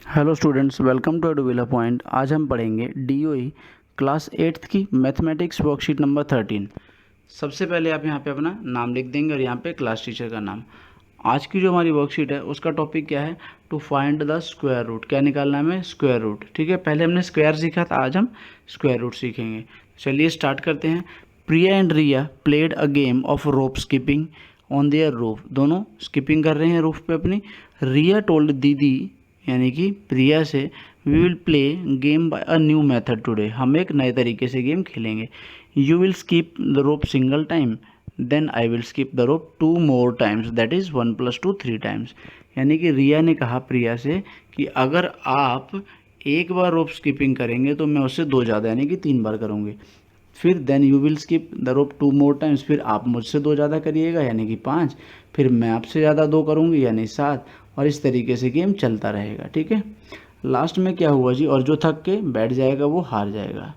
Hello students, welcome to Eduvila point. आज हम पढ़ेंगे डीओई क्लास 8th की मैथमेटिक्स वर्कशीट नंबर 13। सबसे पहले आप यहाँ पे अपना नाम लिख देंगे और यहाँ पे क्लास टीचर का नाम। आज की जो हमारी वर्कशीट है उसका टॉपिक क्या है? To find the square root. क्या निकालना है हमें? Square root. ठीक है, पहले हमने स्क्वायर सीखा था, आज हम स्क्वायर रूट सीखेंगे। चलिए स्टार्ट करते हैं। Priya and Riya played a game of rope skipping on their roof. दोनों स्किपिंग कर रहे हैं रूफ पे अपनी। रिया टोल्ड दीदी यानी कि प्रिया से, we will play game by a new method today. हम एक नए तरीके से गेम खेलेंगे। You will skip the rope single time, then I will skip the rope 2 more times, that is 1 + 2 3 times. यानी कि रिया ने कहा प्रिया से कि अगर आप एक बार रोप स्किपिंग करेंगे तो मैं उससे 2 ज़्यादा यानी कि 3 बार करूँगी। फिर then you will skip the rope 2 more times, फिर आप मुझसे 2 ज़्यादा करिएगा यानी कि 5, फिर मैं आपसे ज़्यादा 2 करूँगी यानी 7, और इस तरीके से गेम चलता रहेगा। ठीक है, लास्ट में क्या हुआ जी? और जो थक के बैठ जाएगा वो हार जाएगा।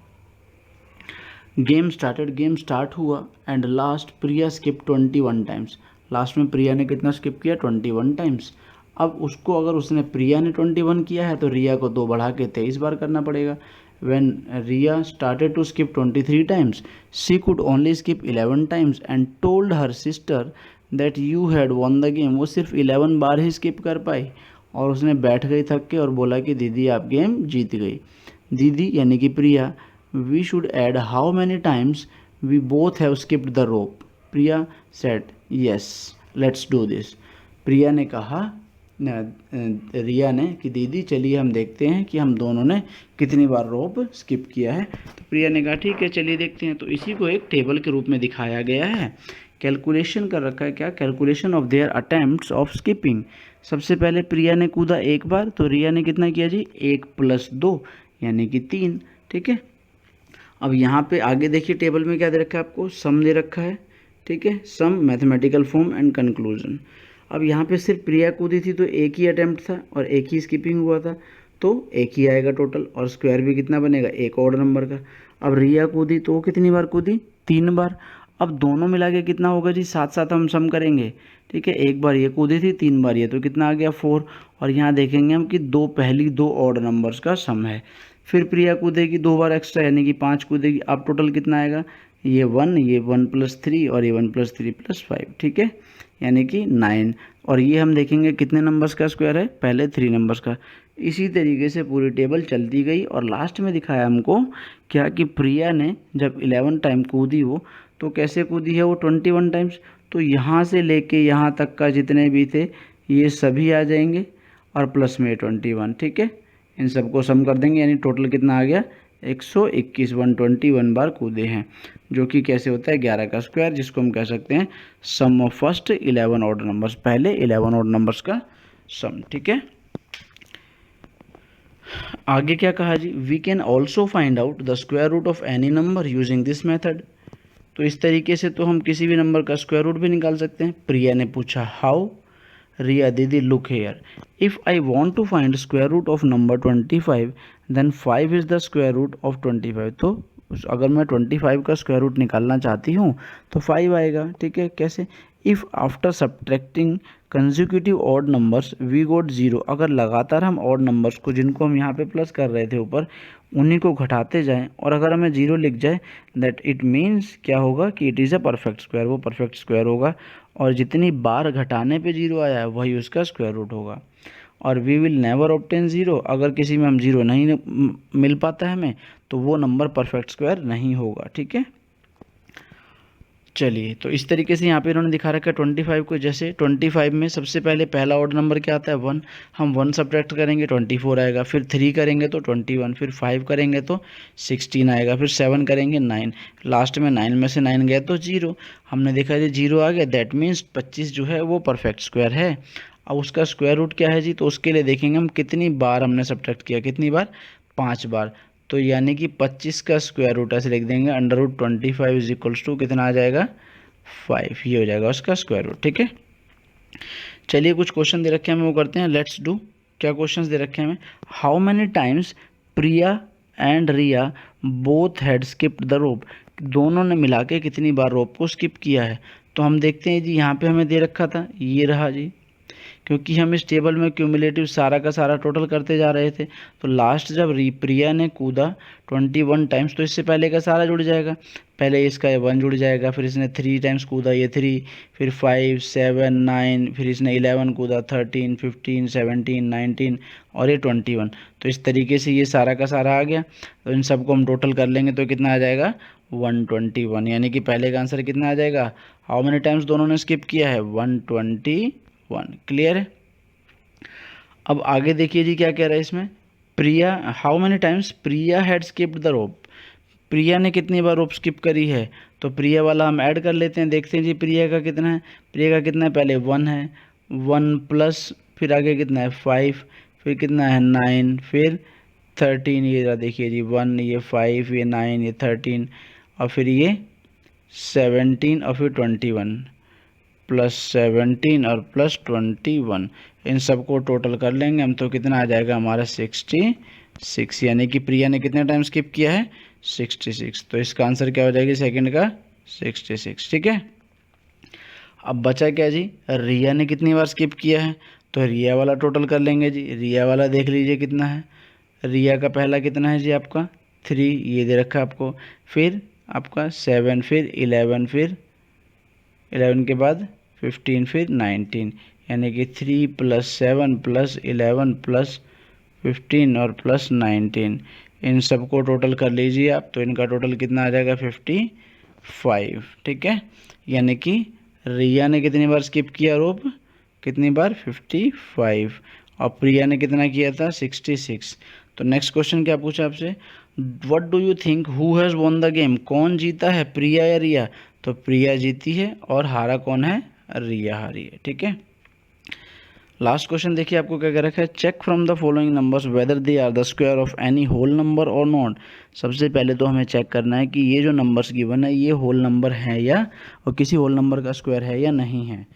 गेम स्टार्टेड, गेम स्टार्ट हुआ and last Priya skip 21 times. Last में प्रिया ने कितना स्किप किया? 21 टाइम्स। अब उसको, अगर उसने प्रिया ने 21 किया है तो रिया को 2 बढ़ा के 23 बार करना पड़ेगा। When Riya started to skip 23 times, she could only skip 11 times and told her sister that you had won the game। वो सिर्फ 11 बार ही स्किप कर पाई और उसने बैठ गई थक के और बोला कि दीदी आप गेम जीत गई। दीदी यानी कि Priya, we should add how many times we both have skipped the rope. Priya said yes, let's do this. Priya ने कहा रिया ने कि दीदी चलिए हम देखते हैं कि हम दोनों ने कितनी बार रोप स्किप किया है। तो प्रिया ने कहा ठीक है चलिए देखते हैं। तो इसी को एक टेबल के रूप में दिखाया गया है। कैलकुलेशन कर रखा है, क्या? Calculation of their attempts of skipping. सबसे पहले प्रिया ने कूदा एक बार, तो रिया ने कितना किया जी? 1 + 2 यानी कि 3। ठीक है, अब यहाँ पे आगे देखिए टेबल में क्या दे रखा है आपको? सम दे रखा है। ठीक है, सम, मैथमेटिकल फॉर्म एंड कंक्लूजन। अब यहाँ पे सिर्फ प्रिया कूदी थी तो एक ही अटेम्प्ट था और एक ही स्किपिंग हुआ था, तो एक ही आएगा टोटल, और स्क्वायर भी कितना बनेगा? एक ऑड नंबर का। अब रिया कूदी तो वो कितनी बार कूदी? 3 बार। अब दोनों मिला के कितना होगा जी? साथ साथ हम सम करेंगे। ठीक है, एक बार ये कूदी थी, 3 बार ये, तो कितना आ गया? 4। और यहाँ देखेंगे हम कि पहली दो ऑड नंबर्स का सम है। फिर प्रिया कूदेगी 2 बार एक्स्ट्रा यानी कि 5 कूदेगी। अब टोटल कितना आएगा? ये 1, ये 1 + 3 और ये 1 + 3 + 5। ठीक है, यानी कि 9। और ये हम देखेंगे कितने नंबर्स का स्क्वायर है? पहले 3 नंबर्स का। इसी तरीके से पूरी टेबल चलती गई और लास्ट में दिखाया हमको क्या कि प्रिया ने जब 11 टाइम कूदी वो, तो कैसे कूदी है वो? 21 टाइम्स। तो यहाँ से लेके यहाँ तक का जितने भी थे ये सभी आ जाएंगे और प्लस में 21। ठीक है, इन सबको सम कर देंगे यानी टोटल कितना आ गया? 121, 121 बार कूदे हैं, जो कि कैसे होता है? 11 का स्क्वायर, जिसको हम कह सकते हैं सम ऑफ फर्स्ट 11 ऑड नंबर्स, पहले 11 ऑड नंबर्स का सम। ठीक है, आगे क्या कहा जी? We can also find out the square root of any number using this method. तो इस तरीके से तो हम किसी भी नंबर का स्क्वायर रूट भी निकाल सकते हैं। प्रिया ने पूछा हाउ? रिया, दीदी look here, if I want to find square root of number 25 then 5 is the square root of 25। तो अगर मैं 25 का स्क्वायर रूट निकालना चाहती हूँ तो 5 आएगा। ठीक है, कैसे? If after subtracting consecutive odd numbers we got 0। अगर लगातार हम ऑड नंबर्स को, जिनको हम यहाँ पे प्लस कर रहे थे ऊपर, उन्हीं को घटाते जाएं और अगर हमें 0 लिख जाए, दैट इट मीन्स क्या होगा कि it is a perfect square. वो परफेक्ट स्क्वायर होगा और जितनी बार घटाने पे 0 आया है वही उसका स्क्वायर रूट होगा। और वी विल नेवर ऑब्टेन 0। अगर किसी में हम 0 नहीं मिल पाता है हमें, तो वो नंबर परफेक्ट स्क्वायर नहीं होगा। ठीक है, चलिए तो इस तरीके से यहाँ पे इन्होंने दिखा रखा है 25 को। जैसे 25 में सबसे पहले पहला ऑड नंबर क्या आता है? 1। हम 1 सब्ट्रैक्ट करेंगे 24 आएगा, फिर 3 करेंगे तो 21, फिर 5 करेंगे तो 16 आएगा, फिर 7 करेंगे 9, लास्ट में 9 में से 9 गया तो 0। हमने देखा जी 0 आ गया, दैट मीन्स 25 जो है वो परफेक्ट स्क्वायर है। अब उसका स्क्वायर रूट क्या है जी? तो उसके लिए देखेंगे हम कितनी बार हमने सब्ट्रैक्ट किया, कितनी बार? 5 बार। तो यानी कि 25 का स्क्वायर रूट ऐसे लिख देंगे, √25 इज इक्वल्स टू कितना आ जाएगा? 5। ये हो जाएगा उसका स्क्वायर रूट। ठीक है, चलिए कुछ क्वेश्चन दे रखे हैं हमें, वो करते हैं। Let's do. क्या क्वेश्चंस दे रखे हैं हमें? How many times Priya and Riya both had skipped the rope. दोनों ने मिला के कितनी बार रोप को स्किप किया है? तो हम देखते हैं जी, यहाँ पे हमें दे रखा था, ये रहा जी, क्योंकि हम इस टेबल में क्यूमुलेटिव सारा का सारा टोटल करते जा रहे थे। तो लास्ट जब प्रिया ने कूदा 21 टाइम्स तो इससे पहले का सारा जुड़ जाएगा। पहले इसका 1 जुड़ जाएगा, फिर इसने 3 टाइम्स कूदा ये 3, फिर 5 7 9, फिर इसने 11 कूदा 13 15 17 19 और ये 21। तो इस तरीके से ये सारा का सारा आ गया। तो इन सबको हम टोटल कर लेंगे तो कितना आ जाएगा 121, यानी कि पहले का आंसर कितना आ जाएगा। हाउ मेनी टाइम्स दोनों ने स्किप किया है 121। क्लियर है। अब आगे देखिए जी क्या कह रहा है इसमें, Priya how many times Priya had skipped the rope. Priya ने कितनी बार रोप स्किप करी है, तो प्रिया वाला हम ऐड कर लेते हैं। देखते हैं जी प्रिया का कितना है। प्रिया का कितना है, पहले 1 है, 1 प्लस फिर आगे कितना है 5, फिर कितना है 9, फिर 13, ये देखिए जी 1, ये 5, ये 9, ये 13 और फिर ये 17 और फिर 21 प्लस 17 और प्लस 21, इन सबको टोटल कर लेंगे हम तो कितना आ जाएगा हमारा 66, यानी कि प्रिया ने कितने टाइम स्किप किया है 66। तो इसका आंसर क्या हो जाएगी सेकंड का 66। ठीक है। अब बचा क्या जी, रिया ने कितनी बार स्किप किया है, तो रिया वाला टोटल कर लेंगे जी। रिया वाला देख लीजिए कितना है। रिया का पहला कितना है जी आपका 3, ये दे रखा है आपको, फिर आपका 7, फिर 11, फिर 11 के बाद 15, फिर 19, यानी कि 3 प्लस 7 प्लस 11 प्लस 15 और प्लस 19, इन सबको टोटल कर लीजिए आप। तो इनका टोटल कितना आ जाएगा 55। ठीक है, यानी कि रिया ने कितनी बार स्किप किया रोप, कितनी बार 55, और प्रिया ने कितना किया था 66। तो नेक्स्ट क्वेश्चन क्या पूछा आपसे, what do you think who has won the game. कौन जीता है, प्रिया या रिया। तो प्रिया जीती है और हारा कौन है, रिया हारी है। ठीक है। लास्ट क्वेश्चन देखिए आपको क्या कह रखा है, check from the following numbers whether they are the square of any whole number और नॉट। सबसे पहले तो हमें चेक करना है कि ये जो नंबर्स गिवन है ये होल नंबर है या और किसी होल नंबर का स्क्वायर है या नहीं है।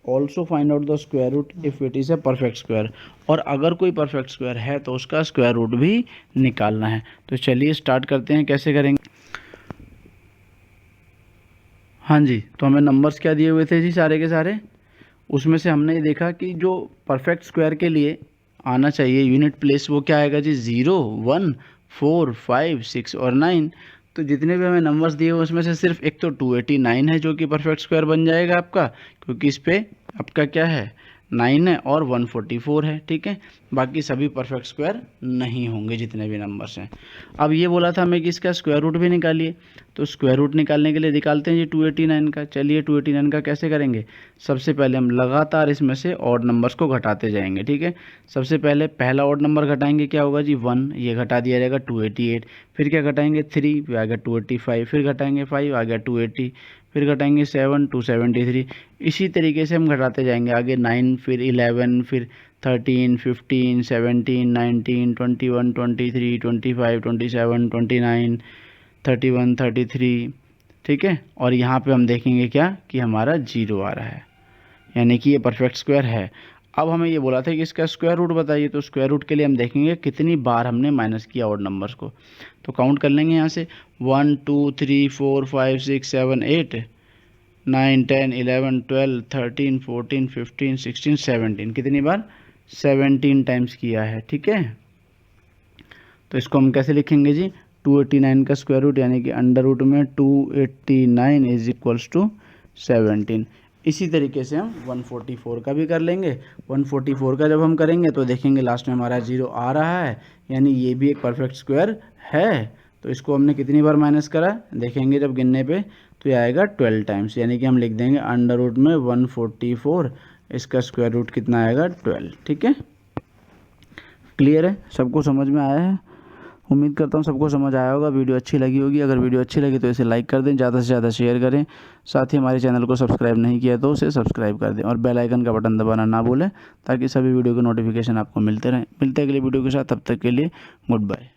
Also find out the square root if it is a perfect square, और अगर कोई परफेक्ट स्क्वायर है तो उसका स्क्वायर रूट भी निकालना है। तो चलिए स्टार्ट करते हैं, कैसे करेंगे। हाँ जी, तो हमें नंबर्स क्या दिए हुए थे जी सारे के सारे, उसमें से हमने ये देखा कि जो परफेक्ट स्क्वायर के लिए आना चाहिए यूनिट प्लेस वो क्या आएगा जी 0 1 4 5 6 और 9। तो जितने भी हमें नंबर्स दिए हुए उसमें से सिर्फ एक तो 289 है जो कि परफेक्ट स्क्वायर बन जाएगा आपका, क्योंकि इस पर आपका क्या है 9 है और 144 है। ठीक है, बाकी सभी परफेक्ट स्क्वायर नहीं होंगे जितने भी नंबर्स हैं। अब ये बोला था हमें कि इसका स्क्वायर रूट भी निकालिए, तो स्क्वायर रूट निकालने के लिए निकालते हैं जी 289 का। चलिए 289 का कैसे करेंगे, सबसे पहले हम लगातार इसमें से ऑड नंबर्स को घटाते जाएंगे। ठीक है, सबसे पहले पहला ऑड नंबर घटाएंगे, क्या होगा जी 1, ये घटा दिया जाएगा 288, फिर क्या घटाएंगे 3, आ गया 285, फिर घटाएंगे 5, आ गया 280, फिर घटाएंगे 7, 273। इसी तरीके से हम घटाते जाएंगे आगे 9, फिर 11, फिर 13, 15, 17, 19, 21, 23, 25, 27, 29, 31, 33। ठीक है, और यहाँ पे हम देखेंगे क्या कि हमारा 0 आ रहा है, यानी कि ये परफेक्ट स्क्वायर है। अब हमें ये बोला था कि इसका स्क्वायर रूट बताइए, तो स्क्वायर रूट के लिए हम देखेंगे कितनी बार हमने माइनस किया ऑड नंबर्स को। तो काउंट कर लेंगे यहाँ से 1 2 3 4 5 6 7 8 9 10 11 12 13 14 15 16 17, कितनी बार 17 टाइम्स किया है। ठीक है, तो इसको हम कैसे लिखेंगे जी 289 का स्क्वायर रूट, यानी कि अंडर रूट में 289 इज इक्वल्स टू 17। इसी तरीके से हम 144 का भी कर लेंगे। 144 का जब हम करेंगे तो देखेंगे लास्ट में हमारा 0 आ रहा है, यानी ये भी एक परफेक्ट स्क्वायर है। तो इसको हमने कितनी बार माइनस करा देखेंगे जब गिनने पे, तो ये आएगा 12 टाइम्स, यानी कि हम लिख देंगे अंडर रूट में 144, इसका स्क्वायर रूट कितना आएगा 12। ठीक है, क्लियर है, सबको समझ में आया है। उम्मीद करता हूँ सबको समझ आया होगा, वीडियो अच्छी लगी होगी। अगर वीडियो अच्छी लगी तो इसे लाइक कर दें, ज़्यादा से ज़्यादा शेयर करें, साथ ही हमारे चैनल को सब्सक्राइब नहीं किया तो उसे सब्सक्राइब कर दें और बेल आइकन का बटन दबाना ना भूलें, ताकि सभी वीडियो के नोटिफिकेशन आपको मिलते रहें। मिलते हैं अगले वीडियो के साथ, तब तक के लिए गुड बाय।